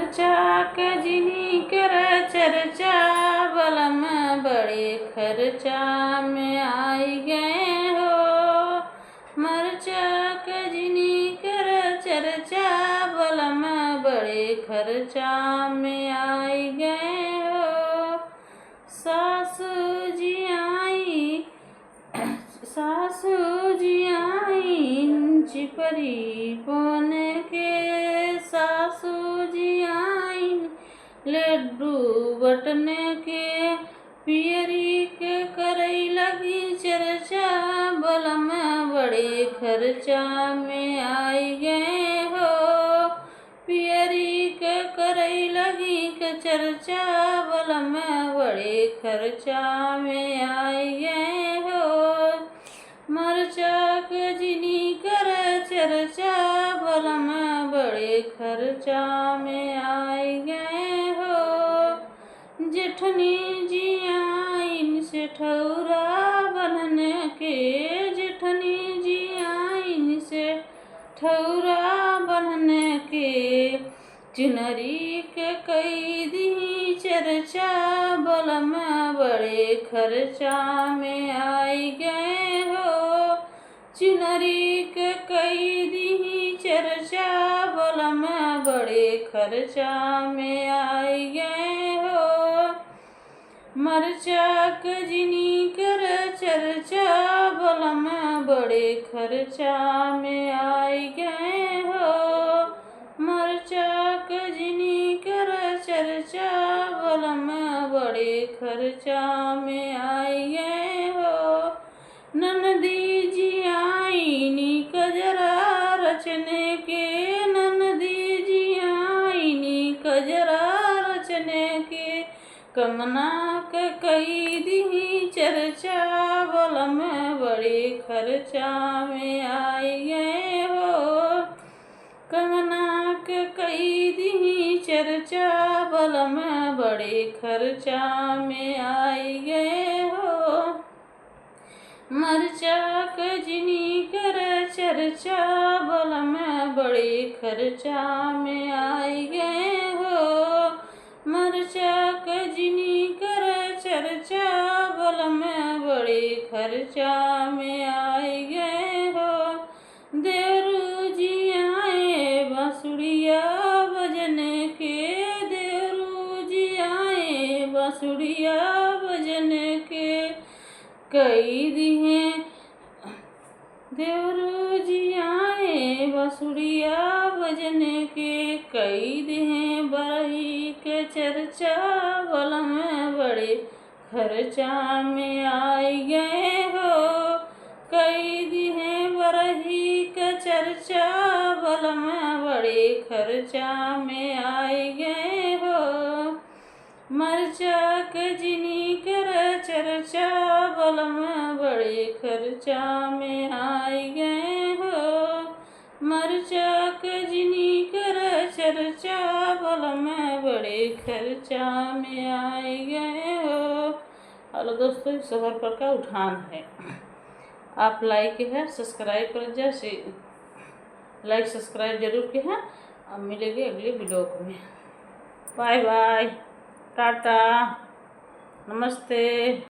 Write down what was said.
चाक जिनी कर चर्चा बलम बड़े खर्चा में आई गए हो। मरचाक जिनी कर चर्चा बलम बड़े खर्चा में आई गए हो। सासू जी आई चिपरी पोन के, सासू जी आई लड्डू बटन के, पियरी के करई लगी चर्चा बलम बड़े खर्चा में आई गए हो। पियरी के करई लगी के चर्चा बलम बड़े खर्चा में आई गए हो। मरचाक जिनी कर चर्चा बलम बड़े खर्चा में आई गए हो। जेठनी जी आइन से ठौरा बन्हन के, जेठनी जी आइन से ठौरा बन्हन के, चुनरी के कई दी चर्चा बलम बड़े खर्चा में आई गए हो। चुनरी के कई दी चर्चा बलम बड़े खर्चा में आई गए हो। मरचाक जिनी कर चर्चा बलम बड़े खर्चा में आई गए हो। मरचाक जिनी कर चर्चा बलम बड़े खर्चा में आई गए हो। ननदी जी आईनी कजरा रचने के, ननदी जी आईनी कजरा रचने के, कमना के कई दी चर्चा बलम बड़े खर्चा में आई गए हो। कमना के कई दी चर्चा बलम बड़े खर्चा में आई गए हो। मरचाक जिनी कर चर्चा बलम बड़े खर्चा में आई गए हो। मरचाक जिनी कर चर्चा बलम बड़े खर्चा में आई गए हो। देवरू जी आए बांसुरिया बजने के, देवरू जी आए बांसुरिया बजने के, कई दिए देवरू जी आए बांसुरिया बजने के, कई दिए बरही के चर्चा बलम बड़े खर्चा में आई गए हो। कई दिए बरही के चर्चा बलम बड़े खर्चा में आई गए हो। मरचाक जिनी कर चर्चा बलम बड़े खर्चा में आई गए हो। मरचाक जिनी कर चर्चा बलम बड़े खर्चा में आई गए हो। हेलो दोस्तों, इस सफर पर का उठान है। आप लाइक है सब्सक्राइब कर जैसे लाइक सब्सक्राइब जरूर के हैं। अब मिलेंगे अगले वीडियो में। बाय बाय, टाटा, नमस्ते।